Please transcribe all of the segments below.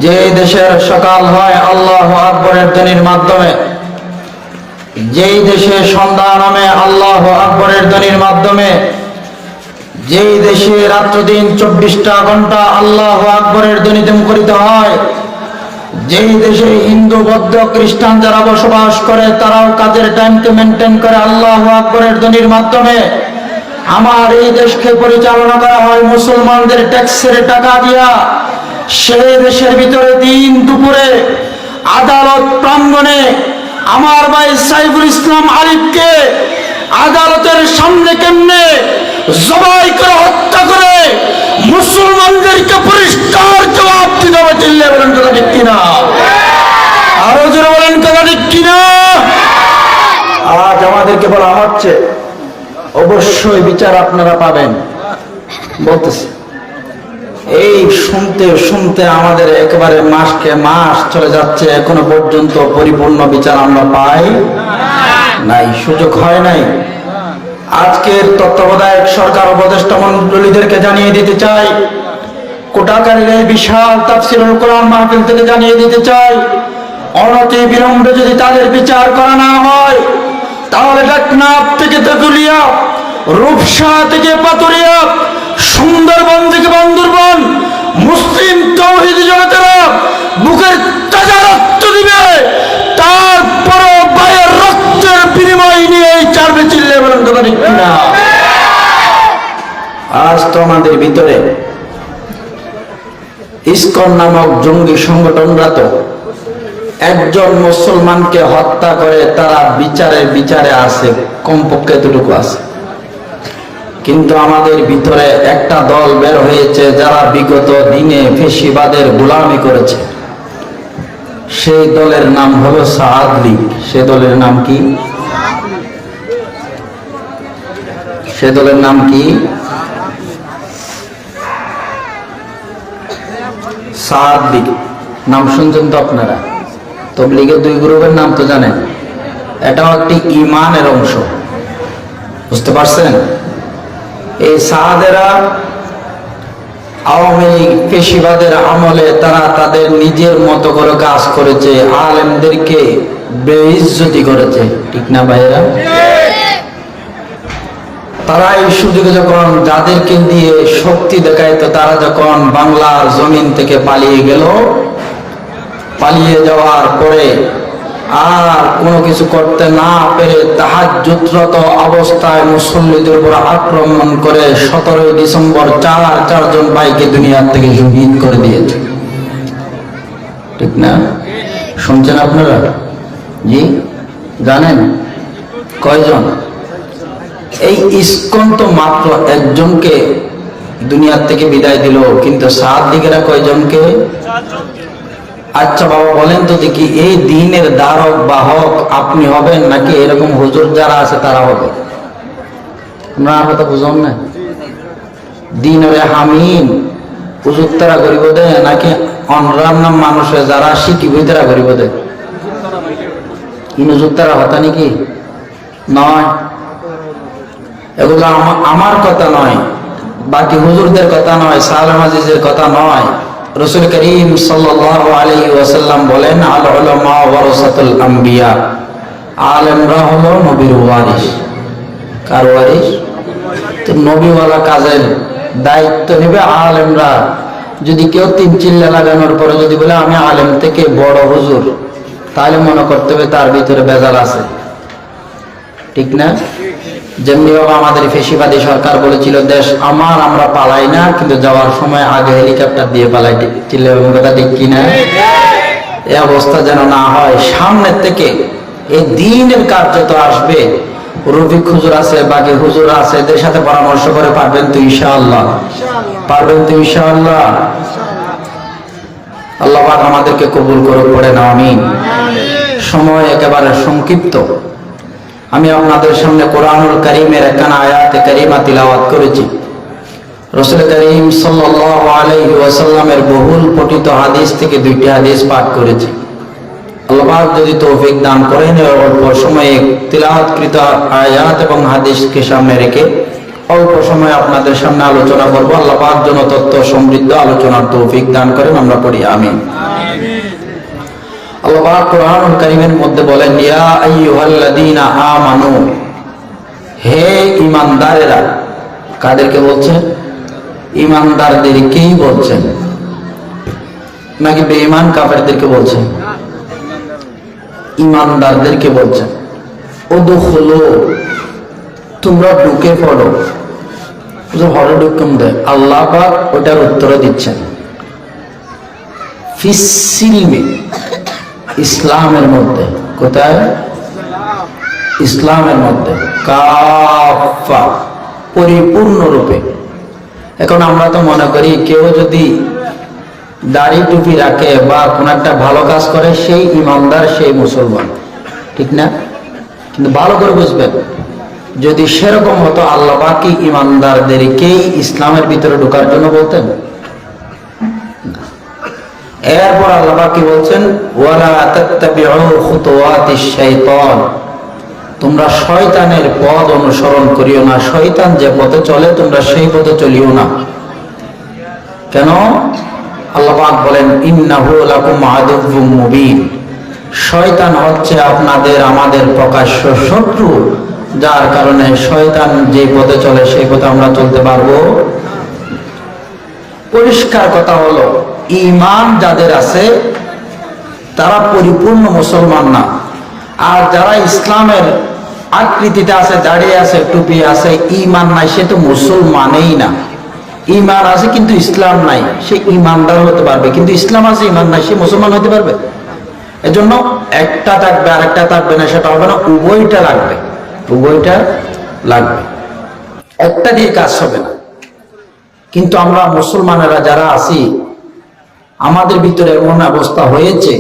যে দেশের সকাল হয় আল্লাহু আকবরের ধ্বনির মাধ্যমে, যেই দেশে সন্ধ্যা নামে আল্লাহু আকবরের ধ্বনির মাধ্যমে, যেই দেশে রাত্র দিন 24টা ঘন্টা আল্লাহু আকবরের ধ্বনিতে মুখরিত হয়, যেই দেশে হিন্দু বৌদ্ধ খ্রিস্টান যারা বসবাস করে তারাও কাজের টাইমকে মেনটেন করে আল্লাহু আকবরের ধ্বনির মাধ্যমে, আমার এই দেশকে পরিচালনা করা হয় মুসলমানদের ট্যাক্সের টাকা দিয়া, সেই দেশের ভিতরে দিন দুপুরে আদালত প্রাঙ্গণে আমার ভাই সাইফুল ইসলাম আরিফকে আদালতের সামনে কেমনে জবাই করে হত্যা করে মুসলমানদেরকে পরিষ্কার জবাব দিতে হবে। চিল্লে বলেন কথা ঠিক কিনা? আরো জোরে বলেন কথা ঠিক কিনা? আজ আমাদেরকে বলা হচ্ছে অবশ্যই বিচার আপনারা পাবেন। বলতেছি এই শুনতে শুনতে আমাদের একেবারে মাসকে মাস চলে যাচ্ছে, এখনো পর্যন্ত পরিপূর্ণ বিচার আমরা পাই নাই, সুযোগ হয় নাই। আজকের তত্ত্বাবধায়ক সরকার উপদেষ্টা মণ্ডলীদেরকে জানিয়ে দিতে চাই, কোটাকারীর এই বিশাল তাফসীরুল কোরআন মাহফিল থেকে জানিয়ে দিতে চাই, অনতি বিলম্বে যদি তাদের বিচার করা না হয় তাহলে টেকনাফ থেকে তেঁতুলিয়া, রূপসা থেকে পাতুরিয়া, সুন্দরবন থেকে বান্দরবান মুসলিম তাওহীদি জনতারা বুকের তাজা রক্ত দিবে, তারপরও ভাইয়ের রক্তের বিনিময় নিয়ে ছাড়বে। চিল্লে বলেন কথা ঠিক কিনা? আজ তো আমাদের ভিতরে ইসকন নামক জঙ্গি সংগঠনরা তো একজন মুসলমানকে হত্যা করে তারা বিচারে আছে, কমপক্ষে এতটুকু আছে। কিন্তু আমাদের ভিতরে একটা দল বের হয়েছে যারা বিগত দিনে ফ্যাসিবাদের গোলামি করেছে, সেই দলের নাম হলো সাদ লীগ। সে দলের নাম কি? সে দলের নাম কি? সাদ লীগ। নাম শুনছেন তো আপনারা? তাবলীগের দুই গ্রুপের নাম তো জানেন। এটাও একটি ঈমানের অংশ, বুঝতে পারছেন? এই সাহাদেরা আওয়ামী লীগ পেশিবাদের আমলে তারা তাদের নিজের মতো করে কাজ করেছে, আলেমদেরকে বেইজ্জতি করেছে, ঠিক না ভাইরা? তারা এই সুযোগে যখন যাদেরকে দিয়ে শক্তি দেখাইতো তারা যখন বাংলার জমিন থেকে পালিয়ে গেল, পালিয়ে যাওয়ার পরে আর কোনো কিছু করতে না পেরে তাহাজ্জুদরত অবস্থায় মুসল্লিদের উপর আক্রমণ করে 17 ডিসেম্বর চারজন ভাইকে দুনিয়ার থেকে শহীদ করে দিয়েছে, ঠিক না? শুনছেন আপনারা? জি, জানেন কয়জন? এই ইসকন তো মাত্র একজনকে দুনিয়ার থেকে বিদায় দিল, কিন্তু সাত দিকেরা কয়জনকে? আচ্ছা বাবা বলেন তো দেখি, এই দ্বীনের ধারক বাহক আপনি হবেন নাকি এরকম হুজুর যারা আছে তারা হবে? আপনার কথা বুঝুন না। দ্বীনের হামিম হুজুর তারা গরিব দেয় নাকি অনরাম নাম মানুষে যারা শিখিব তারা গরিব দেয়? কি হুজুর তারা হতা নাকি? নয়, এগুলো আমার কথা নয়, বাকি হুজুরদের কথা নয়, সালেহ আজিজের কথা নয়। রাসূল করিম সাল্লাল্লাহু আলাইহি ওয়াসাল্লাম বলেন, আল উলামা ওয়ারাসাতুল আম্বিয়া, আলেমরা হলো নবীর ওয়ারিস। কার ওয়ারিস? তো নবীওয়ালা কাজের দায়িত্ব নেবে আলেমরা। যদি কেউ 3 চিল্লা লাগানোর পরে যদি বলে আমি আলেম থেকে বড় হুজুর, তাহলে মনে করতে হবে তার ভিতরে ভেজাল আছে, ঠিক না? যেমনি বাবা আমাদের ফেসিবাদী সরকার বলেছিল দেশ আমার, আমরা পালাই না, কিন্তু যাওয়ার সময় আগে হেলিকপ্টার দিয়ে পালাই, চিল্লা কথা ঠিক কিনা? এই অবস্থা যেন না হয়। সামনের থেকে এই দ্বীনের কার্য তো আসবে, রফিক হুজুর আছে, বাকি হুজুর আছে, এদের সাথে পরামর্শ করে পারবেন তো ইনশাআল্লাহ? পারবেন তো ইনশাআল্লাহ? আল্লাহ পাক আমাদেরকে কবুল করুক, পড়ে না আমিন। সময় একেবারে সংক্ষিপ্ত, আমি আপনাদের সামনে কোরআনুল কারীমের একখানা আয়াতে কারীমা তিলাওয়াত করেছি। রাসূল করিম সাল্লাল্লাহু আলাইহি ওয়াসাল্লামের বহুল পঠিত হাদিস থেকে 2টি হাদিস পাঠ করেছি। আল্লাহ পাক যদি তৌফিক দান করেন অল্প সময়ে তিলাওয়াতকৃত আয়াত এবং হাদিসকে সামনে রেখে অল্প সময় আপনাদের সামনে আলোচনা করব। আল্লাহ পাক যেন তত্ত্ব সমৃদ্ধ আলোচনার তৌফিক দান করেন, আমরা পড়ি আমিন। আল্লাহ পাক কোরআনুল কারীমের মধ্যে বলেন, ইয়া আইয়ুহাল্লাযীনা আমানু, হে ঈমানদারেরা। কাদেরকে বলছেন? ঈমানদারদেরকেই বলছেন, নাকি বেঈমান কাফেরদেরকে বলছেন? ঈমানদারদেরকে বলছেন। উদখুলু, তোমরা ঢুকে পড়ো। হরে ঢুকুম দেয়, আল্লাহ পাক ওটার উত্তর দিচ্ছেন। ফিসসিলমি, ইসলামের মধ্যে। কোথায়? ইসলামের মধ্যে। কাফা, পরিপূর্ণরূপে। এখন আমরা তো মনে করি কেউ যদি দাড়ি টুপি রাখে বা কোন একটা ভালো কাজ করে সেই ঈমানদার, সেই মুসলমান, ঠিক না? কিন্তু ভালো করে বুঝবেন, যদি সেরকম হতো আল্লাহ পাক কি ঈমানদারদেরকেই ইসলামের ভিতরে ঢোকার জন্য বলতেন? এরপর আল্লাহ পাক কি বলছেন? ওয়ালা তাত্তাবিউ খুতুওয়াতিশ শাইতান, তোমরা শয়তানের পথ অনুসরণ করিও না। শয়তান যে পথে চলে তোমরা সেই পথে চলিও না। কেন? আল্লাহ পাক বলেন, ইন্নাহু লাকুম আদুউম মুবিন, শয়তান হচ্ছে আপনাদের আমাদের প্রকাশ্য শত্রু, যার কারণে শয়তান যে পথে চলে সেই পথে আমরা চলতে পারবো। পরিষ্কার কথা হলো, ঈমান যাদের আছে তারা পরিপূর্ণ মুসলমান না। আর যারা ইসলামের আকৃতিতে আছে, দাঁড়িয়ে আছে, টুপি আছে, ঈমান নাই, সে তো মুসলমানই না। ঈমান আছে কিন্তু ইসলাম নাই, সে ঈমানদার হতে পারবে, কিন্তু ইসলাম আছে ঈমান নাই, সে মুসলমান হতে পারবে? এজন্য একটা থাকবে আর একটা থাকবে না, সেটা হবে না, উভয়টা লাগবে। উভয়টা লাগবে, একটা দিয়ে কাজ হবে না। কিন্তু আমরা মুসলমানেরা যারা আছি, আমাদের ভিতরে এমন অবস্থা হয়েছে,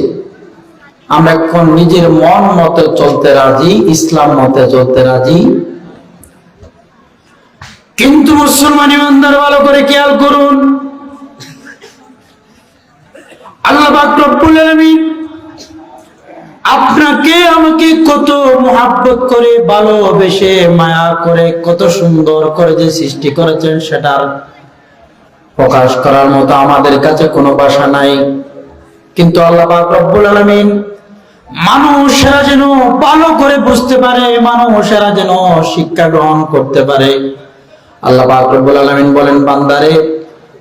আমরা এখন নিজের মন মতে চলতে রাজি, ইসলাম মতে চলতে রাজি। কিন্তু মুসলমান ইমানদার ভালো করে খেয়াল করুন, আল্লাহ পাক রব্বুল আলামিন আপনাকে আমাকে কত মুহাব্বত করে, ভালোবেসে, মায়া করে, কত সুন্দর করে যে সৃষ্টি করেছেন, সেটার প্রকাশ করার মতো আমাদের কাছে কোনো ভাষা নাই। কিন্তু আল্লাহ পাক রব্বুল আলামিন মানুষেরা যেন ভালো করে বুঝতে পারে, মানুষেরা যেন শিক্ষা গ্রহণ করতে পারে, আল্লাহ পাক রব্বুল আলামিন বলেন, বান্দারে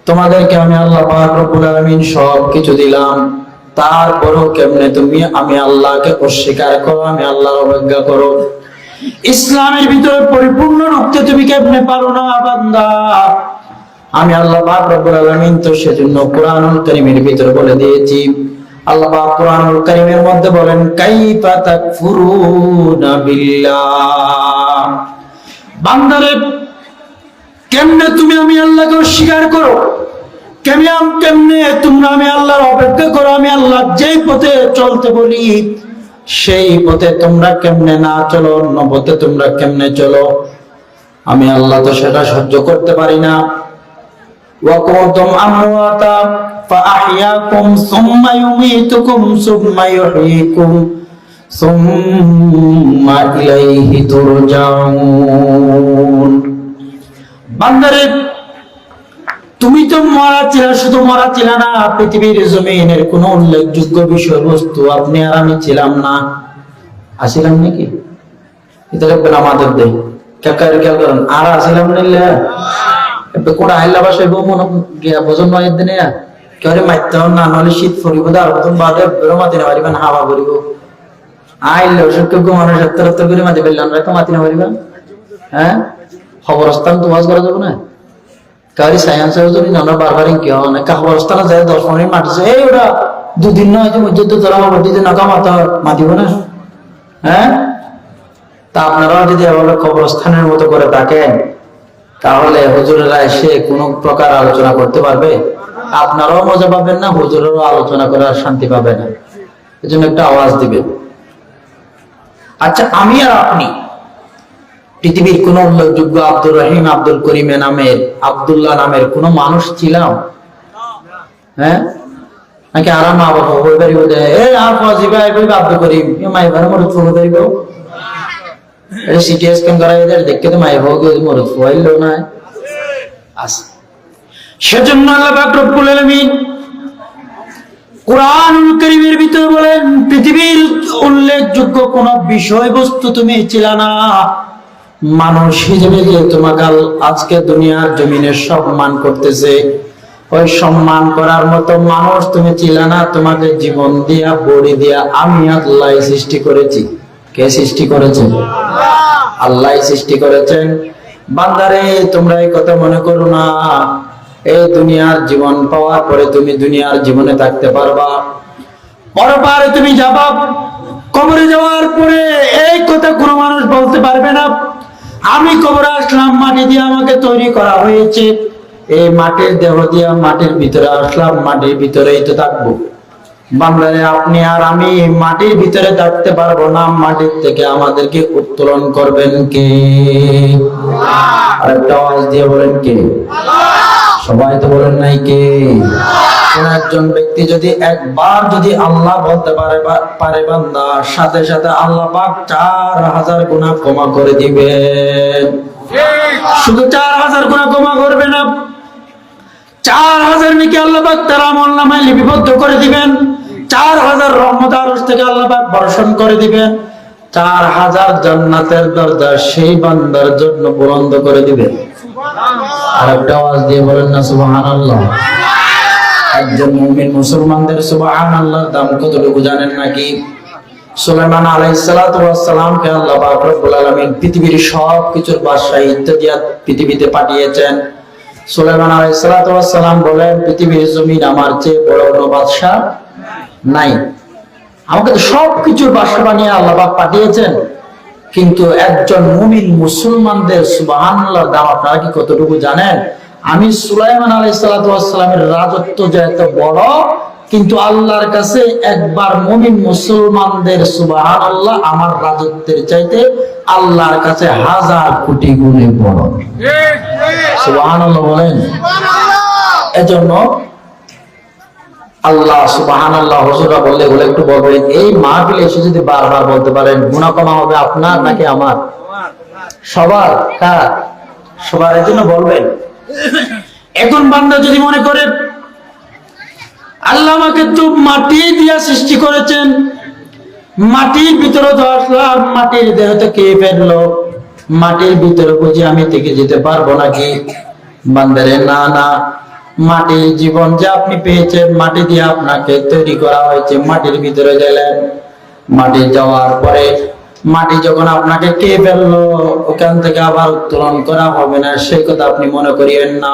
তোমাদেরকে আমি আল্লাহ পাক রব্বুল আলামিন সব কিছু দিলাম, তারপরও কেমনে তুমি আমি আল্লাহকে অস্বীকার করো, আমি আল্লাহর অবজ্ঞা করো। ইসলামের ভিতরে পরিপূর্ণ রূপে তুমি কেমনে পারো না বান্দা? আমি আল্লাহ পাক রব্বুল আলামিন তো সেজন্য কোরআনুল কারীমের ভিতরে বলে দিয়েছি। আল্লাহ পাক কোরআনুল কারীমের মধ্যে বলেন, কাইফা তাকফুরুনা বিল্লাহ, বান্দারে কেমনে তুমি আমি আল্লাহকে অস্বীকার করো, কেমনে তোমরা আমি আল্লাহর অপেক্ষা করো, আমি আল্লাহ যেই পথে চলতে বলি সেই পথে তোমরা কেমনে না চলো, অন্য পথে তোমরা কেমনে চলো। আমি আল্লাহ তো সেটা সহ্য করতে পারি না। ওয়াকুনতুম আমওয়াতা ফাআহইয়াকুম সুম্মা ইউমীতুকুম সুম্মা ইউহয়ীকুম সুম্মা ইলাইহি তুরজাউন। বান্দারে তুমি তো মরা ছিলে, শুধু মরা ছিল না, পৃথিবীর জমিনের কোন উল্লেখযোগ্য বিষয়বস্তু আপনি আর আমি ছিলাম না। আসিলাম নাকি? এটা দেখবেন আমাদের দেহ কেকার কে করেন আর আসিলাম নিলে এবে কোন আইলা বাসায় বউ মনে গিয়া ভোজন নয় দিনে কেউ মাইতে হন না, নলে শীত পড়িব, আর প্রথম বাদে বেরো মাতি না পারিবেন, হাওয়া করিব আইলে অসুখ মানুষ সত্তর করে মাতি ফেললাম, তো মাতি না পারিবেন। হ্যাঁ, খবরস্থান তো ওয়াজ করা যাবে না, কারি সায়েন্স যদি না বারবার কি হয় না, খবরস্থানে যায় 10 মিনিট মাটিছে, এই ওরা দুদিন নয় যে মসজিদ তোরা দিতে নাকা মাথা মাতিব না। হ্যাঁ, তা আপনারাও যদি এভাবে খবরস্থানের মতো করে থাকেন, তাহলে হুজুরেরা এসে কোন প্রকার আলোচনা করতে পারবে? আপনারাও মজা পাবেন না, হুজুরেরও আলোচনা করার শান্তি পাবে না। এজন্য একটা আওয়াজ দিবেন। আচ্ছা, আমি আর আপনি পৃথিবীর কোন উল্লেখযোগ্য আব্দুর রহিম, আব্দুল করিম নামের, আব্দুল্লাহ নামের কোন মানুষ ছিলাম? হ্যাঁ, নাকি আরাম মা বাবা হয়ে পারিব যে আব্দুল করিম মাই ভাই মরদ ফুল পারিব? এটা সিটি স্ক্যান করা এদের দেখতে তো মাই ভাই মরদ ফুয়াইল না। সেজন্য আল্লাহ পাক রব্বুল আলামিন কুরআনুল কারীমের ভিতরে বলেন পৃথিবীর উল্লেখযোগ্য কোন বিষয়বস্তু তুমি ছিল না মানুষ হিসেবে, যে তোমাকে আজকে দুনিয়ার জমিনে সম্মান করতেছে, ওই সম্মান করার মতো মানুষ তুমি ছিল না। তোমাকে জীবন দিয়া বড়ি দিয়া আমি আল্লাহ সৃষ্টি করেছি। কে সৃষ্টি করেছেন? আল্লাহ সৃষ্টি করেছেন। বান্দারে তোমরা এই কথা মনে করো না এই দুনিয়ার জীবন পাওয়ার পরে তুমি দুনিয়ার জীবনে থাকতে পারবা, পরপারে তুমি যাবা। কবরে যাওয়ার পরে এই কথা কোনো মানুষ বলতে পারবে না আমি কবরে আসলাম, মাটি দিয়ে আমাকে তৈরি করা হয়েছে, এই মাটির দেহ দিয়ে মাটির ভিতরে আসলাম, মাটির ভিতরেই তো থাকবো। বাংলায় আপনি আর আমি মাটির ভিতরে থাকতে পারবো না, মাটির থেকে আমাদেরকে উত্তোলন করবেন কে? আরেকটা আওয়াজ দিয়ে বলেন কে? সবাই তো বলেন নাই কে? কোন একজন ব্যক্তি যদি একবার যদি আল্লাহ বলতে পারে বান্দা, সাথে সাথে আল্লাহ পাক 4000 গুনাহ ক্ষমা করে দিবেন। শুধু 4000 গুনাহ ক্ষমা করবে না, 4000 নাকি আল্লাহ পাক তার আমলনামায় লিপিবদ্ধ করে দিবেন। 4000 রহমত আরশ থেকে আল্লাহ পাক বর্ষণ করে দিবেন। 4000 জান্নাতের দরজা সেই বান্দার জন্য বন্ধ করে দিবেন। আরেকটা আওয়াজ দিয়ে বলেন না সুবহানাল্লাহ। একজন মুমিন মুসলমানদের সুবহানাল্লাহর দাম কতটুকু জানেন নাকি? সুলাইমান আলাইহিস সালাতু ওয়াস সালামকে আল্লাহ পাক রব্বুল আলামিন পৃথিবীর সবকিছুর বাদশাহ ইত্যাদি পৃথিবীতে পাঠিয়েছেন। সুলাইমান আলাইহিস সালাতু ওয়াস সালাম বলেন, পৃথিবীর জমিন আমার চেয়ে বড় কোনো বাদশা নাই। আমাকে তো সবকিছুর বাদশা বানিয়ে আল্লাহ পাক পাঠিয়েছেন, কিন্তু একজন মুমিন মুসলমানদের সুবহানাল্লাহর দাম আপনারা কি কতটুকু জানেন? আমি সুলাইমান আলাইহিস সালাতু ওয়াস সালামের রাজত্ব যে এত বড়, কিন্তু আল্লাহর কাছে একবার মুমিন মুসলমানদের সুবহানাল্লাহ আমার রাজত্বের চাইতে আল্লাহর কাছে 1000 কোটি গুণে বড়। সুবহানাল্লাহ বলেন। এজন্য আল্লাহ সুবহানাল্লাহ হুজুরা বললে এগুলো একটু বলবেন। এই মাহফিলে এসে যদি বারবার বলতে পারেন, গুনাহ ক্ষমা হবে আপনার নাকি আমার? সবার। কার? সবার। এজন্য বলবেন। এখন বান্দা যদি মনে করে আল্লাহ আমাকে তো মাটি দিয়া সৃষ্টি করেছেন, মাটির ভিতরে তো আসলাম, মাটির দেহ তো কে ফেললো, মাটির ভিতরে বুঝি আমি থেকে যেতে পারবো নাকি? বান্দারে না না, মাটির জীবন যে আপনি পেয়েছেন, মাটি দিয়ে আপনাকে তৈরি করা হয়েছে, মাটির ভিতরে গেলেন, মাটি যাওয়ার পরে মাটি যখন আপনাকে কে ফেললো, ওখান থেকে আবার উত্তোলন করা হবে না, সেই কথা আপনি মনে করিয়েন না।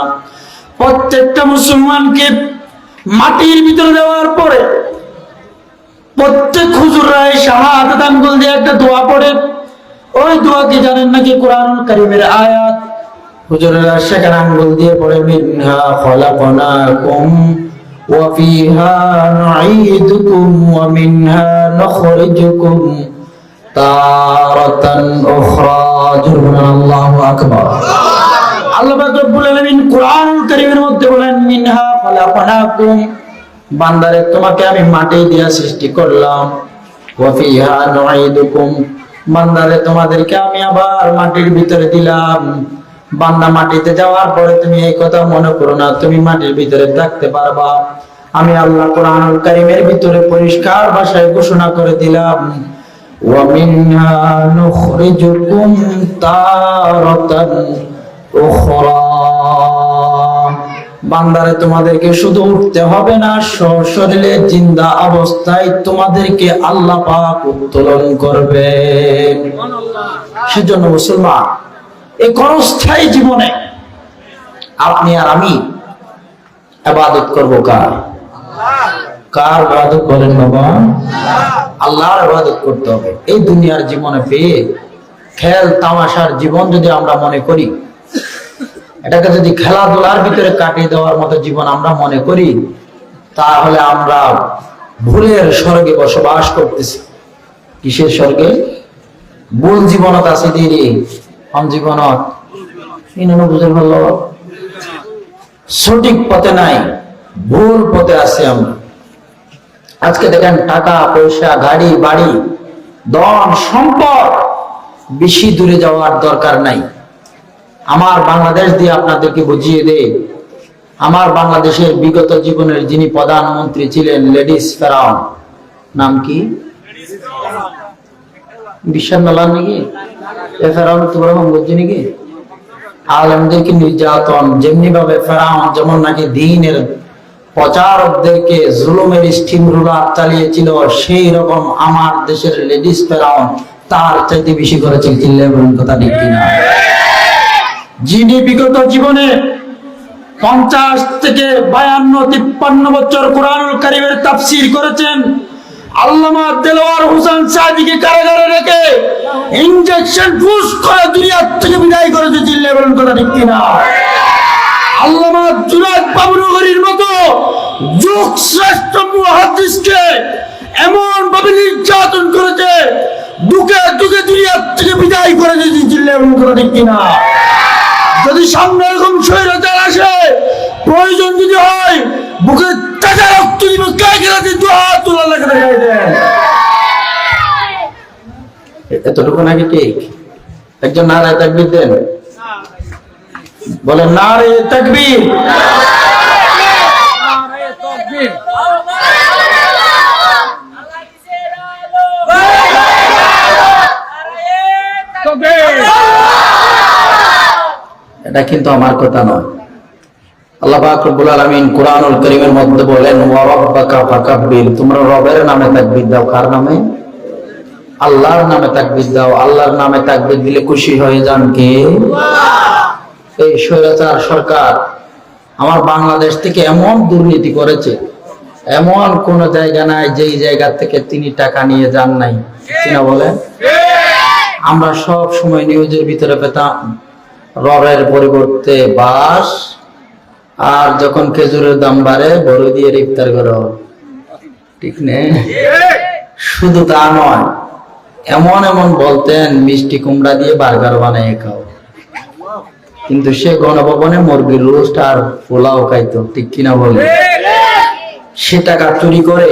প্রত্যেকটা মুসলমানকে মাটির ভিতরে দেওয়ার পরে প্রত্যেক হুজুররাই শাহাদাত আঙ্গুল দিয়ে একটা দোয়া পড়ে। ওই দোয়া কি জানেন নাকি? কুরআনুল কারীমের আয়াত। হুজুরেরা সেখানে আঙ্গুল দিয়ে পড়ে, মিনহা খলাকনাকুম ওয়া ফিহা নুঈদুকুম ওয়া মিনহা নুখরিজুকুম তারাতান উখরা। আল্লাহু আকবার। আল্লাহ পাক রব্বুল আলামিন কুরআনুল কারীমের মধ্যে বলেন, মিনহা খলাকনাকুম, বান্দারে তোমাকে আমি মাটি দিয়ে সৃষ্টি করলাম, ওয়া ফিহা নুঈদুকুম, বান্দারে তোমাদেরকে আমি আবার মাটির ভিতরে দিলাম। বান্দা মাটিতে যাওয়ার পরে তুমি এই কথা মনে করো না তুমি মাটির ভিতরে থাকতে পারবা। আমি আল্লাহ কুরআনুল কারীমের ভিতরে পরিষ্কার ভাষায় ঘোষণা করে দিলাম, ওয়া মিনহা নুখরিজুকুম তারাতান উখরা, বান্দারে তোমাদেরকে শুধু উঠতে হবে না, সশরীরে জিন্দা অবস্থায় তোমাদেরকে আল্লাহ পাক উত্তোলন করবে। সেজন্য মুসলমান এই ক্ষণস্থায়ী জীবনে আপনি আর আমি ইবাদত করব কার? কার ইবাদত করেন বাবা? আল্লাহর ইবাদত করতে হবে। এই দুনিয়ার জীবনে পেয়ে খেল তামাশার জীবন যদি আমরা মনে করি, এটাকে যদি খেলাধুলার ভিতরে কাটিয়ে দেওয়ার মতো জীবন আমরা মনে করি, তাহলে আমরা ভুলের স্বর্গে বসবাস করতেছি। কিসের স্বর্গে? ভুল জীবনত আছে দেরি জীবনত বুঝে ভালো, সঠিক পথে নাই, ভুল পথে আছে আমরা। আজকে দেখেন টাকা পয়সা, গাড়ি বাড়ি, ধন সম্পদ, বেশি দূরে যাওয়ার দরকার নাই। আমার বাংলাদেশ দিয়ে আপনাদেরকে বুঝিয়ে দেয়, আমার বাংলাদেশের বিগত জীবনের যিনি প্রধানমন্ত্রী ছিলেন, লেডিস ফেরাউন, নাম কি? বিশ্বাস নলান নাকি? এ ফেরাউন তোমরা বুঝছি নাকি? আলেমদেরকে নির্যাতন যেমনি ভাবে ফেরাউন যেমন নাকি দ্বীনের প্রচারকদেরকে জুলুমের স্টিম রুলার চালিয়েছিল, সেই রকম আমার দেশের লেডিস ফেরাউন তার চাইতে বেশি করেছে। চিল্লায় বলুন কথা ঠিক কিনা? যিনি বিগত জীবনে 50 থেকে 52-53 বছর কোরআনুল কারীমের তাফসীর করেছেন, আল্লামা দেলোয়ার হোসেন সাদিকে কারাগারে রেখে ইনজেকশন পুশ করে দুনিয়া থেকে বিদায় করেছে। চিল্লায় বলুন কথা ঠিক কিনা? আল্লামা জুনায়েদ বাবুনগরীর মতো যুগ শ্রেষ্ঠ মুহাদ্দিসকে এমন ভাবে নির্যাতন করেছে, দুকে দুকে দুনিয়া থেকে বিদায় করেছে। চিল্লায় বলুন কথা ঠিক কিনা? যদি সামনে এরকম স্বৈরাচার আসে, প্রয়োজন যদি হয় বুকে তাজা রক্ত দিব, কাগিরাতে দোয়া তোলা লাগে দেখাই দেন। এতটুকু নাকি ঠিক? একজন নারায়ে তাকবীর দেন, বলেন নারায়ে তাকবীর। এটা কিন্তু আমার কথা নয়। আল্লাহ পাক রব্বুল আলামিন কুরআনুল কারীমের মধ্যে বলেন, ওয়া রাব্বাকা ফাকাব্বির, তোমরা রবের নামে তাকবীর দাও। কার নামে? আল্লাহর নামে তাকবীর দাও। আল্লাহর নামে তাকবীর দিলে খুশি হয়ে যান কে? এই স্বৈরাচার সরকার আমার বাংলাদেশ থেকে এমন দুর্নীতি করেছে, এমন কোন জায়গা নাই যেই জায়গা থেকে তিনি টাকা নিয়ে যান নাই। কিনা বলেন? আমরা সব সময় নিউজের ভিতরে পেতাম রবের পরিবর্তে বাস, আর যখন খেজুরের দাম বাড়ে বড় দিয়ে ইফতার করো। ঠিক নেই? শুধু তা নয়, এমন এমন বলতেন মিষ্টি কুমড়া দিয়ে বার্গার বানিয়ে খাও, কিন্তু সে গণভবনে মুরগির রোস্ট আর পোলাও খাইতো। ঠিক কিনা বলে? সে টাকা চুরি করে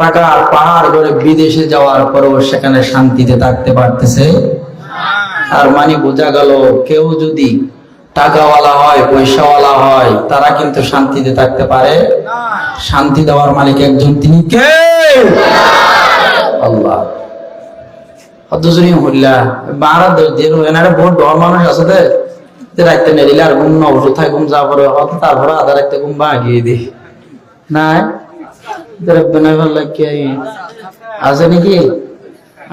টাকার পাহাড় করে বিদেশে যাওয়ার পরেও সেখানে শান্তিতে থাকতে পারতেছে। আর মানে বোঝা গেল, কেউ যদি টাকাওয়ালা হয়, পয়সাওয়ালা হয়, তারা কিন্তু শান্তিতে থাকতে পারে। শান্তি দেওয়ার মালিক একজন, তিনি কে? আল্লাহ। হদ্দজনী হইলা বারা দেন এনারে বহুত ডর মানুষ আছে যে রাখতে নেদিলে আর ঘুম না ওষুধ থাকে, ঘুম যা পরে হয়তো তারপরে আধা রাখতে ঘুম ভাগিয়ে দিই নাই আছে নাকি?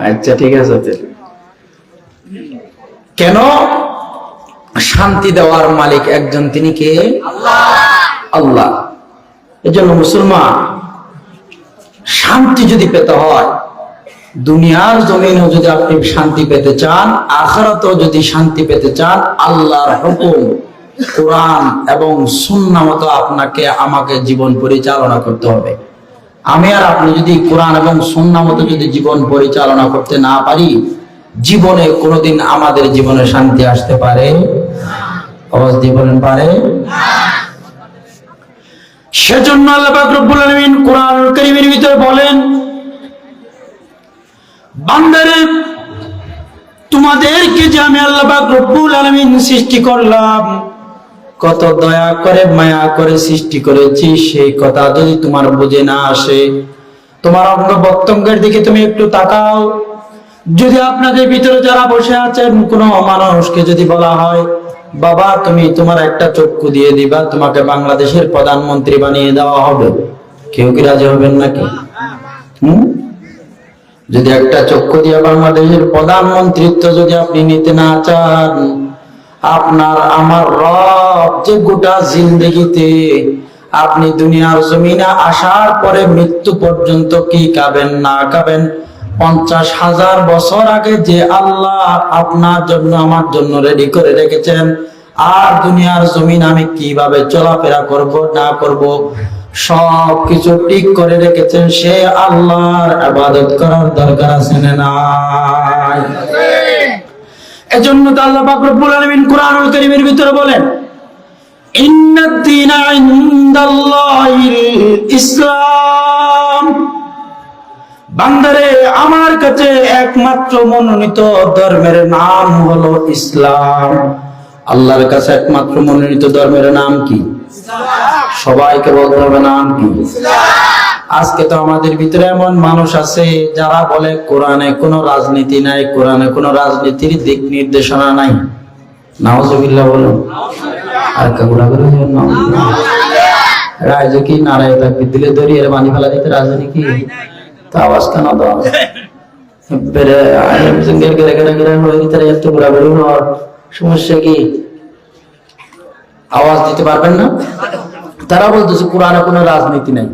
আচ্ছা ঠিক আছে। কেন? শান্তি দেওয়ার মালিক একজন, তিনি কে? আল্লাহ। এজন্য মুসলমান শান্তি যদি পেতে হয়, দুনিয়ার জমিনেও যদি আপনি শান্তি পেতে চান, আখিরাতেও যদি শান্তি পেতে চান, আল্লাহর হুকুম কোরআন এবং সুন্নাহ মতো আপনাকে আমাকে জীবন পরিচালনা করতে হবে। আমি আর আপনি যদি কোরআন এবং সুন্নাহ মতো যদি জীবন পরিচালনা করতে না পারি, জীবনে কোনোদিন আমাদের জীবনে শান্তি আসতে পারে? আওয়াজ দিয়ে বলেন পারে? সেজন্য আল্লাহ পাক রব্বুল আলামিন কোরআনুল কারীমের ভিতরে বলেন, বান্দারে তোমাদেরকে যে আমি আল্লাহ পাক রব্বুল আলামিন সৃষ্টি করলাম, কত দয়া করে মায়া করে সৃষ্টি করেছি, সেই কথা যদি তোমার বুঝে না আসে, তোমার অঙ্গ প্রত্যঙ্গের দিকে তুমি একটু তাকাও। যদি আপনাদের ভিতরে যারা বসে আছেন কোনো মানুষকে যদি বলা হয়, বাবা তুমি তোমার একটা চক্ষু দিয়ে দিবা, তোমাকে বাংলাদেশের প্রধানমন্ত্রী বানিয়ে দেওয়া হবে, কেউ কি রাজি হবেন নাকি? যদি একটা চক্ষু দিয়ে বাংলাদেশের প্রধানমন্ত্রিত্ব যদি আপনি নিতে না চান, আপনার আমার রব যে গোটা জিন্দেগিতে আপনি দুনিয়ার জমিনে আসার পরে মৃত্যু পর্যন্ত কি খাবেন না খাবেন, 50,000 বছর আগে যে আল্লাহ আপনার জন্য আমার জন্য রেডি করে রেখেছেন, আর দুনিয়ার জমিন আমি কিভাবে চলাফেরা করব না করব সব কিছু ঠিক করে রেখেছেন, সে আল্লাহর ইবাদত করার দরকার আছে না নাই? এজন্য তো আল্লাহ পাক রব্বুল আলামিন কোরআনুল কারীমের ভিতরে বলেন, ইন্নাদ দীনা ইনদাল্লাহিল ইসলাম, বান্দারে আমার কাছে একমাত্র মনোনীত ধর্মের নাম হলো ইসলাম। আল্লাহর কাছে একমাত্র মনোনীত ধর্মের নাম কি? সবাইকে বলতে হবে নাম কি? আজকে তো আমাদের ভিতরে এমন মানুষ আছে যারা বলে কোরআনে কোনো রাজনীতি নাই, কোরআনে কোনো রাজনীতির দিক নির্দেশনা নাই। নাউজুবিল্লাহ বলুন। আর কাগুড়া করে রাজে কি নারায় তাকবীর দিলে দড়ি এর বানি ফেলা দিতে রাজনী কি তা আওয়াজ কেন দাও বেরে আইম সিঙ্গেল গেরে গেরে গেরে হয়ে ভিতরে একটু ঘোরা বেরো আর সমস্যা কি? আওয়াজ দিতে পারবেন না? তারা বলতেছে কোরআনে কোনো রাজনীতি নাই।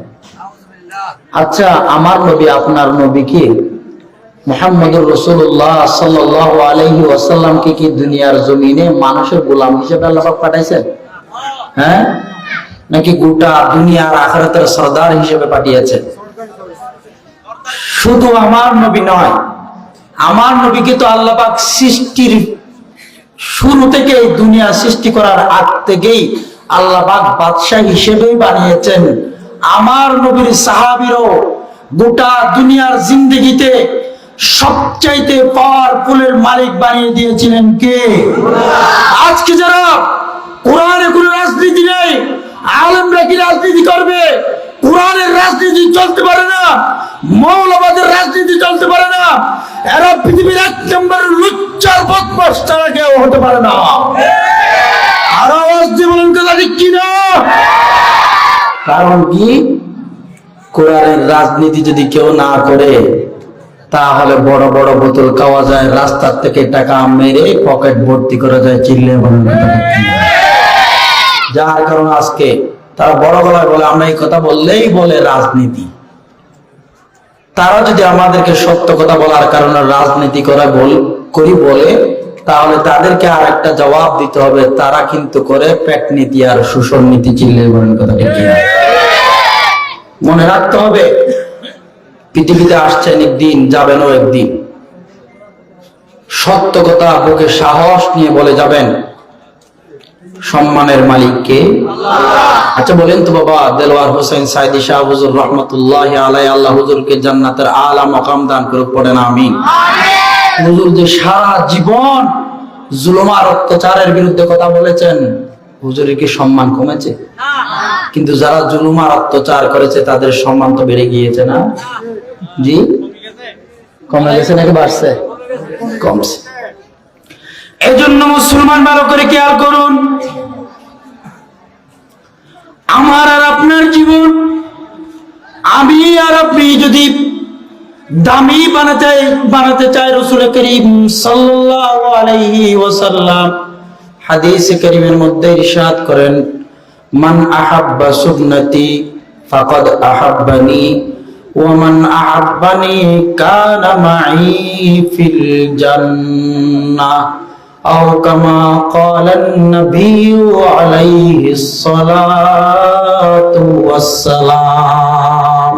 আচ্ছা, আমার নবী আপনার নবী কি মুহাম্মদুর রাসূলুল্লাহ সাল্লাল্লাহু আলাইহি ওয়াসাল্লামকে কি দুনিয়ার জমিনে মানুষের গোলাম হিসেবে আল্লাহ পাক পাঠাইছেন? হ্যাঁ, নাকি গোটা দুনিয়ার আখিরাতের সরদার হিসেবে পাঠিয়েছেন? শুধু আমার নবী নয়, আমার নবীকে তো আল্লাহ পাক সৃষ্টির শুরু থেকে দুনিয়া সৃষ্টি করার আগ থেকেই আল্লাহ পাক বাদশাহ হিসেবেই বানিয়েছেন। আমার নবীর সাহাবীরও গোটা দুনিয়ার জিন্দেগিতে সবচাইতে পাওয়ারফুলের মালিক বানিয়ে দিয়েছিলেন কে? আজকে যারা কোরআনে কোনো রাজনীতি নেই, আলেমরা কি রাজনীতি করবে? কোরআনের রাজনীতি চলতে পারে না, মৌলবাদের রাজনীতি চলতে পারে না। এরা পৃথিবীর 1 নম্বরের লুচ্চার বদমাশ ছাড়া কেউ হতে পারে না। আর আওয়াজ দিয়ে বলেন কথা ঠিক কিনা? কারণ কি? কোরআনের রাজনীতি যদি কেউ না করে তাহলে বড় বড় বোতল খাওয়া যায়, রাস্তার থেকে টাকা মেরে পকেট ভর্তি করা যায়, চিল্লে বলেন কথা ঠিক কিনা? যার কারণ আজকে তারা বড় গলায় বলে, আমরা এই কথা বললেই বলে রাজনীতি। তারা যদি আমাদেরকে সত্য কথা বলার কারণে রাজনীতি করি বলে, তাহলে তাদেরকে আর একটা জবাব দিতে হবে, তারা কিন্তু করে পেট নীতি আর শোষণ নীতি। চিল্লে বলেন কথা ঠিক কিনা? মনে রাখতে হবে, পৃথিবীতে আসছেন একদিন, যাবেনও একদিন। সত্য কথা বুকে সাহস নিয়ে বলে যাবেন। সম্মানের মালিককে আচ্ছা বলেন তো বাবা, দেলোয়ার হোসেন সাইদি শাহ হুজুর রহমতুল্লাহি আলাইহি, আল্লাহ হুজুরকে জান্নাতের আলা মাকাম দান করুক, পড়েন আমিন। হুজুর যে সারা জীবন জুলুম আর অত্যাচারের বিরুদ্ধে কথা বলেছেন, হুজুরের কি সম্মান কমেছে? কিন্তু যারা জুলুম আর অত্যাচার করেছে তাদের সম্মান তো বেড়ে গিয়েছে না? জি, কমে গেছে নাকি বাড়ছে? কমছে। এজন্য মুসলমান ভালো করে খেয়াল করুন, আমার আর আপনার জীবন আমি আর আপনি যদি দামি বানাতে চাই, রাসূল করিম সাল্লাল্লাহু আলাইহি ওয়াসাল্লাম হাদিসে কারীমের মধ্যে ইরশাদ করেন, মান আহাব্বা সুন্নতি ফাকাদ আহাব্বানি ওয়া মান আহাব্বানি কানা মাই ফিল জান্নাহ আও কামা ক্বালান নবিয়্যু আলাইহিস সালাতু ওয়াস সালাম।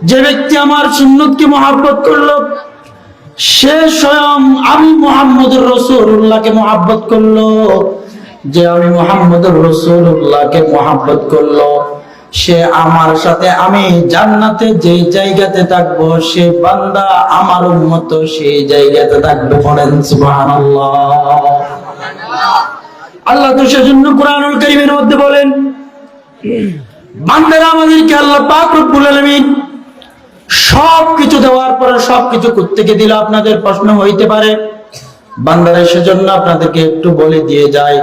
যে ব্যক্তি আমার সুন্নতকে মহব্বত করলো, সে স্বয়ং আমি মুহাম্মদুর রাসূলুল্লাহকে মহব্বত করলো। যে আমি মুহাম্মদুর রাসূলুল্লাহকে মহব্বত করলো, সে আমার সাথে আমি জান্নাতে যে জায়গাতে থাকবো, সে বান্দা আমার উম্মত সেই জায়গাতে থাকবে। পড়েন সুবহানাল্লাহ। আল্লাহ তো সেজন্য কোরআনুল কারীমের মধ্যে বলেন, বান্দারা আমাদেরকে আল্লাহ পাক রব্বুল আলামিন সবকিছু দেওয়ার পরে সবকিছু কোত্থেকে দিল? আপনাদের প্রশ্ন হইতে পারে। বান্দারা সেজন্য আপনাদেরকে একটু বলে দিয়ে যায়।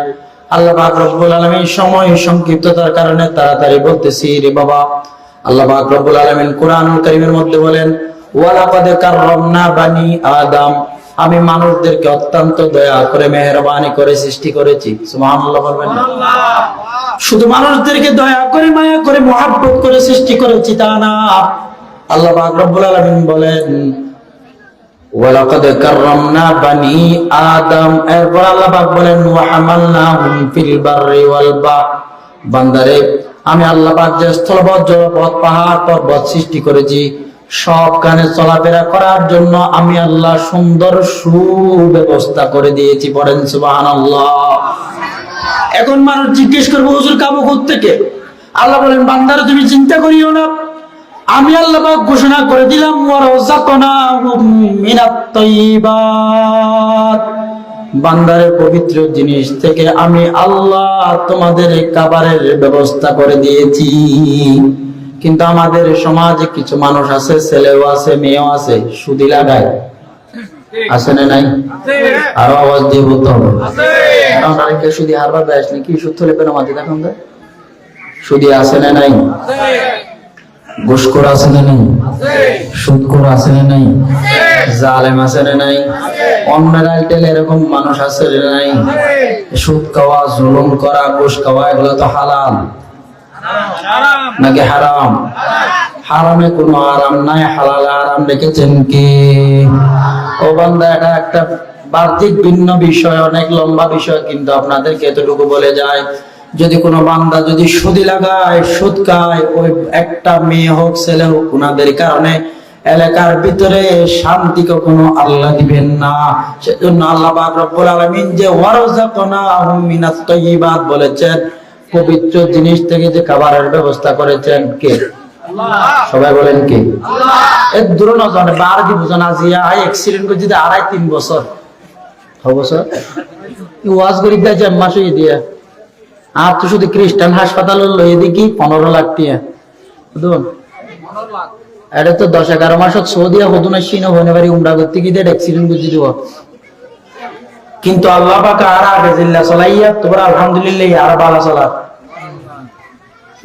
আল্লাহ পাক রব্বুল আলামিন সময় সংক্ষিপ্ততার কারণে তাড়াতাড়ি বলতেছি রে বাবা। আল্লাহ পাক রব্বুল আলামিন কোরআনুল কারীমের মধ্যে বলেন, ওয়ালাকাদ কাররামনা বানি আদম, আমি মানুষদেরকে অত্যন্ত দয়া করে মেহেরবানি করে সৃষ্টি করেছি। সুবহানাল্লাহ বলবেন না? শুধু মানুষদেরকে দয়া করে মায়া করে মহব্বত করে সৃষ্টি করেছি তা না। আল্লাহ পাক রব্বুল আলামিন বলেন, ওয়ালাকাদ কাররামনা বানি আদম, এরপর আল্লাহ পাক বলেন, ওয়া হামালনাহুম ফিল বাররি ওয়াল বাহর, বান্দারে আমি আল্লাহ পাক যে স্থলপথ জলপথ পাহাড় পর্বত সৃষ্টি করেছি, সবখানে চলাফেরা করার জন্য আমি আল্লাহ সুন্দর সুব্যবস্থা করে দিয়েছি। পড়েন সুবহানাল্লাহ। এখন মানুষ জিজ্ঞেস করবে, হুজুর খাবো কোত্থেকে? আল্লাহ বলেন, বান্দারা তুমি চিন্তা করিও না, আমি আল্লাহ পাক ঘোষণা করে দিলাম, ওয়া রাযাকনাহুম মিনাত তাইয়্যিবাত, বান্দারের পবিত্র জিনিস থেকে আমি আল্লাহ তোমাদের খাবারের ব্যবস্থা করে দিয়েছি। কিন্তু আমাদের সমাজে কিছু মানুষ আছে, ছেলেও আছে মেয়েও আছে, সুদি লাগায়, আছে না নাই? আরো আওয়াজ দিয়ে বলতে হবে, কারণ অনেকে সুদি হারবার দেয় নাকি, সুদ তুলে পেন আমাদের দেখুন, সুদি আছে না নাই? ঘুষখোর আছে না নাই? সুদখোর আছে না নাই? জালেম আছে না নাই? অন্যের আইটেলে এরকম মানুষ আছে না নাই? সুদ খাওয়া, জুলুম করা, ঘুষ খাওয়া এগুলো তো হালাল নাকি হারাম? হারামে কোনো আরাম নাই, হালালে আরাম রেখেছেন কি? ও বান্দা, এটা একটা বাহ্যিক ভিন্ন বিষয়, অনেক লম্বা বিষয়, কিন্তু আপনাদেরকে এতটুকু বলে যায়, যদি কোনো বান্দা যদি সুদি লাগায়, সুদ খায়, ওই একটা মেয়ে হোক ছেলে হোক, ওনাদের কারণে এলাকার ভিতরে শান্তি কখনো আল্লাহ দিবেন না। সেজন্য আল্লাহ পাক রব্বুল আলামিন যে ওয়ারযাকনাহুম মিনাত তাইয়্যিবাত বলেছেন, পবিত্র জিনিস থেকে যে খাবারের ব্যবস্থা করেছেন কে? সবাই বলেন কে? এর দূর নজরে বার দি বুঝান, আজিয়া আই অ্যাক্সিডেন্ট করে যদি 2.5-3 বছর বছর ওয়াজ গরিব দেয় যে মাসে দিয়ে, আর তো শুধু খ্রিস্টান হাসপাতাল লই দেখি 15 লাখ টিয়া বুঝুন, এটা তো 10-11 মাসত সৌদিয়া হদুনা সিনো হনে পারি উমরা করতে গিয়ে অ্যাক্সিডেন্ট বুঝি দিব। কিন্তু আল্লাহ পাক আর আগে জিল্লা চলাইয়া তোমরা আলহামদুলিল্লাহ আর ভালো চলা।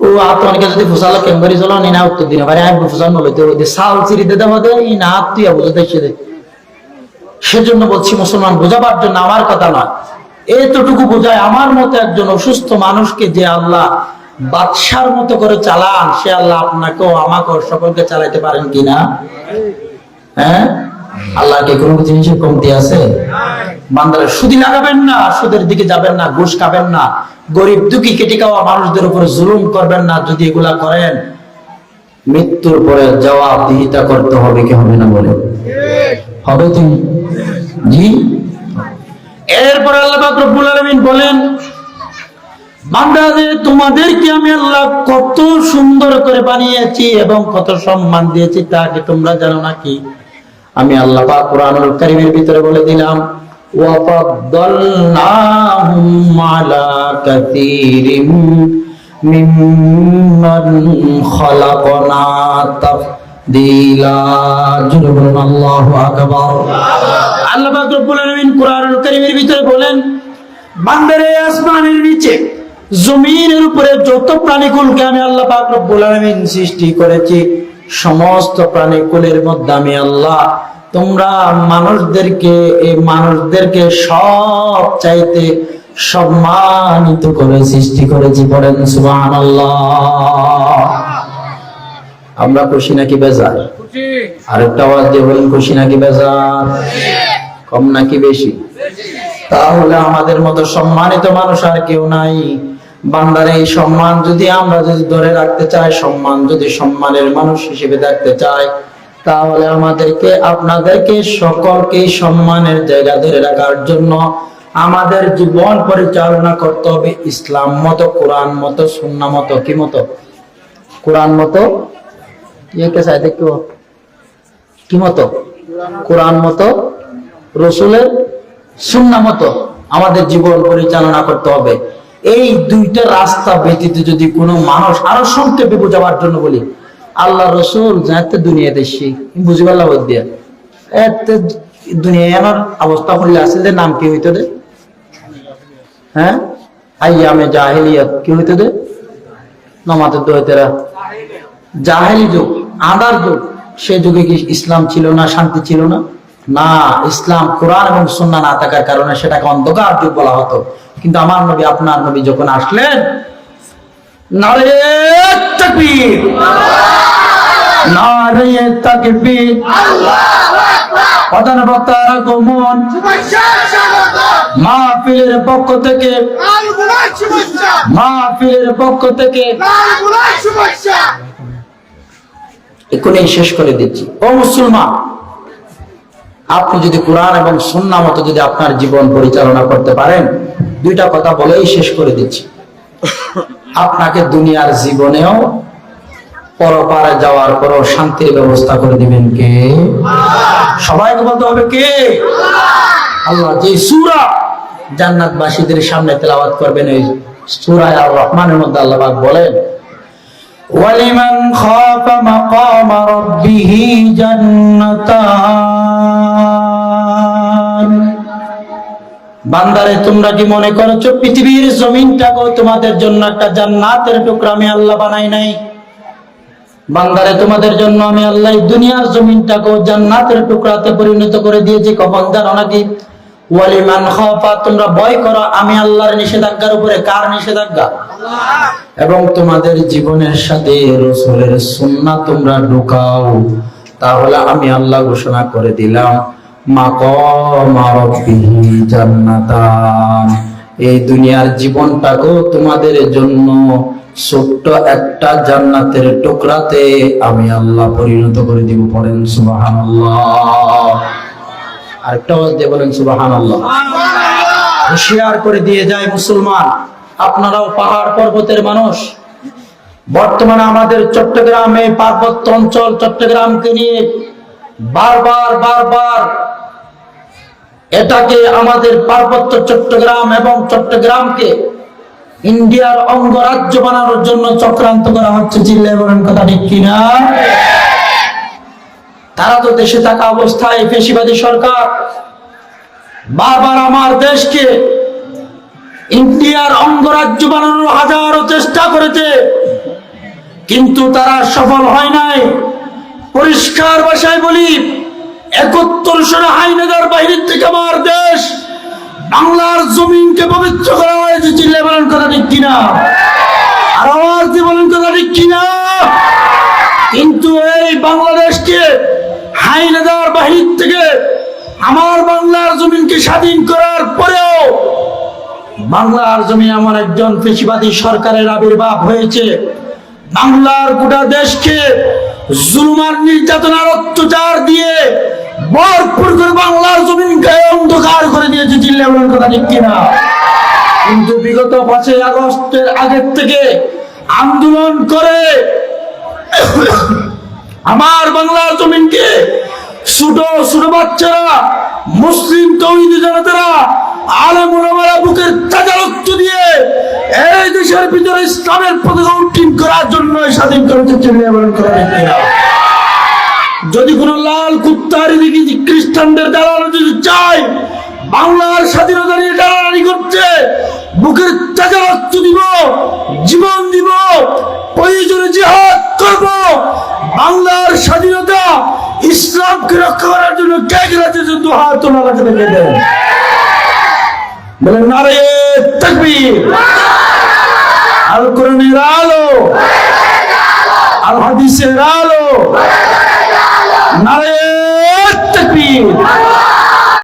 ও আতনকে যদি ফুসালা কেমবারি চলো নি না উত্তর দিনে পারে, আমি ফুসাল নলইতে ওই সাল চিরি দিতে হবে, এই না তুই বুঝাতে এসে। সেজন্য বলছি মুসলমান বোঝাবার জন্য, আমার কথা নয়, এতটুকু বোঝায় আমার মতো একজন অসুস্থ মানুষকে যে আল্লাহ বাদশার মতো করে চালান, সে আল্লাহ আপনাকেও আমাকেও সকলকে চালাইতে পারেন কিনা? হ্যাঁ, আল্লাহকে কোনো জিনিসের কমতি আছে? বান্দারা সুদি লাগাবেন না, সুদের দিকে যাবেন না, ঘুষ খাবেন না, গরিব দুঃখী কেটে খাওয়া মানুষদের উপর জুলুম করবেন না। যদি এগুলা করেন, মৃত্যুর পরে জবাবদিহিতা করতে হবে কি হবে না? বলে হবে তুমি জি। এরপর আল্লাহ পাক রব্বুল আলামিন বলেন, বান্দাদের তোমাদেরকে আমি আল্লাহ কত সুন্দর করে বানিয়েছি এবং কত সম্মান দিয়েছি তা কি তোমরা জানো নাকি? আমি আল্লাহ পাক কোরআনুল কারীমের ভিতরে বলে দিলাম, ওয়া ফাদ্দালনাহুম আলা কাসীরিম মিম্মান খালাকনা তাফদীলা। জুলুন আল্লাহু আকবার। আল্লাহ পাক রব্বুল আলামিন কোরআনুল কারীমের ভিতরে বলেন, বান্দারে আসমানের নিচে জমিনের উপরে যত প্রাণীকুলকে আমি আল্লাহ পাক রব্বুল আলামিন সৃষ্টি করেছি, সমস্ত প্রাণীকুলের মধ্যে আমি আল্লাহ তোমরা মানুষদেরকে সব চাইতে সম্মানিত করে সৃষ্টি করেছি। পড়েন সুবহানাল্লাহ। আমরা খুশি নাকি বেজার? আরেকটা আওয়াজ দিয়ে বলেন, খুশি নাকি বেজার? কম নাকি বেশি? তাহলে আমাদের মতো সম্মানিত মানুষ আর কেউ নাই। বান্দার এই সম্মান যদি আমরা ধরে রাখতে চাই, সম্মান যদি সম্মানের মানুষ হিসেবে দেখতে চাই, তাহলে আমাদেরকে আপনাদেরকে সকলকে সম্মানের জায়গা ধরে রাখার জন্য আমাদের জীবন পরিচালনা করতে হবে ইসলাম মতো, কোরআন মতো, সুন্নাহ মতো। কি মতো? কোরআন মতো। কি মতো? কোরআন মতো, রসুলের সুন্নাহ মতো আমাদের জীবন পরিচালনা করতে হবে। এই দুইটা রাস্তা ব্যতীত যদি কোনো মানুষ, আরো সংক্ষেপে বোঝাবার জন্য বলি, আল্লাহ রসুল যাতে দুনিয়া দেশি বুঝি পারলাম দিয়া এতে দুনিয়ার অবস্থা করলে আসলে নাম কি হইতো দে? হ্যাঁ, আইয়ামে জাহেলিয়াত কি হইতো দে? নমাতের দোয়েতেরা জাহেলি যুগ, আদার যুগ। সে যুগে কি ইসলাম ছিল না, শান্তি ছিল না? না, ইসলাম কোরআন এবং সুন্নাহ না থাকার কারণে সেটাকে অন্ধকার যুগ বলা হতো। কিন্তু আমার নবী, আপনার নবী যখন আসলেন, নারে তাকবীর, নারে তাকবীর, প্রধান বক্তার আগমন, মাহফিলের পক্ষ থেকে, মাহফিলের পক্ষ থেকে এখনই শেষ করে দিচ্ছি। ও মুসলমান, আপনি যদি কোরআন এবং সুন্নাহ মতো যদি আপনার জীবন পরিচালনা করতে পারেন, দুইটা কথা বলেই শেষ করে দিচ্ছি। আপনাকে দুনিয়ার জীবনেও পরপারে যাওয়ার পরও শান্তির ব্যবস্থা করে দিবেন কে? সবাইকে বলতে হবে কে? আল্লাহ। যে সূরা জান্নাতবাসীদের সামনে তেলাওয়াত করবেন, এই সূরা আর রহমানের মধ্যে আল্লাহ পাক বলেন, ওয়ালিমান খাফা মাকামা রাব্বিহি জান্নাতান। বান্দারে, তোমরা কি মনে করছো পৃথিবীর জমিনটাকে তোমাদের জন্য একটা জান্নাতের টুকরা আমি আল্লাহ বানাই নাই? বান্দারে, তোমাদের জন্য আমি আল্লাহ দুনিয়ার জমিনটাকে জান্নাতের টুকরাতে পরিণত করে দিয়েছি। কখন জানো নাকি? ওয়ালিমান খাফা, তোমরা ভয় করো আমি আল্লাহর নিষেধাজ্ঞার উপরে। কার নিষেধাজ্ঞা? এবং তোমাদের জীবনের সাথে রাসূলের সুন্নাহ তোমরা ঢুকাও, তাহলে আমি আল্লাহ ঘোষণা করে দিলাম মাকামা রাব্বিহি জান্নাতান, এই দুনিয়ার জীবনটাকেও তোমাদের জন্য ছোট্ট একটা জান্নাতের টুকরাতে আমি আল্লাহ পরিণত করে দিব। পড়েন সুবহানাল্লাহ। আরেকটা আওয়াজ দিয়ে বলেন সুবহানাল্লাহ। হুঁশিয়ার করে দিয়ে যায় মুসলমান, আপনারাও পাহাড় পর্বতের মানুষ। বর্তমানে আমাদের চট্টগ্রামে পার্বত্য অঞ্চল, চট্টগ্রামকে নিয়ে বারবার এটাকে আমাদের পার্বত্য চট্টগ্রাম এবং চট্টগ্রামকে ইন্ডিয়ার অঙ্গরাজ্য বানানোর জন্য চক্রান্ত করা হচ্ছে। চিল্লায় বলেন কথা ঠিক কিনা? তারা তো দেশে থাকা অবস্থায় ফ্যাসিবাদী সরকার বারবার আমার দেশকে ইন্ডিয়ার অঙ্গরাজ্য বানানোর হাজারো চেষ্টা করেছে, কিন্তু তারা সফল হয় নাই। পরিষ্কার ভাষায় বলি, ৭১ সনে হাইনাদার বাহিনীর থেকে আমার দেশ বাংলার জমিনকে পবিত্র করা হয়েছে। চিল্লায় বলেন কথা ঠিক কিনা? আর আওয়াজ দিয়ে বলেন কথা ঠিক কিনা? কিন্তু এই বাংলাদেশকে হাইনাদার বাহিনীর থেকে আমার বাংলার জমিনকে স্বাধীন করার পরেও বাংলার জমি আমার একজন ফ্যাসিবাদী সরকারের আবির্ভাব হয়েছে। বাংলার গোটা দেশকে জুলুম আর নির্যাতনার অত্যাচার দিয়ে ভরপুর করে বাংলার জমিনকে অন্ধকার করে দিয়েছে। চিল্লায় বলেন কথা ঠিক কিনা? কিন্তু বিগত ৫ই আগস্টের আগের থেকে আন্দোলন করে আমার বাংলার জমিনকে ছোট ছোট বাচ্চারা, মুসলিম তৌহিদি জনতারা, আলেম ওলামারা বুকের তাজা রক্ত দিয়ে এই দেশের ভিতরে ইসলামের পতাকা উত্তোলন করার জন্য স্বাধীন করেছে। চিল্লায় বলেন কথা ঠিক কিনা? যদি কোন লাল কুত্তার দিকে খ্রিস্টানদের দালাল যদি চাই বাংলার স্বাধীনতা নিয়ে দালালি করছে, বুকের তাজা রক্ত দিব, জীবন দিব, প্রয়োজনে জিহাদ করব। বাংলার স্বাধীনতা ইসলামকে রক্ষা করার জন্য কে গেছে? দু হাত তোলা রাখতে দেন, বলেন নারে তাকবীর। আল কোরআনের আলো, আল হাদিসের আলো, নারে তাকবীর।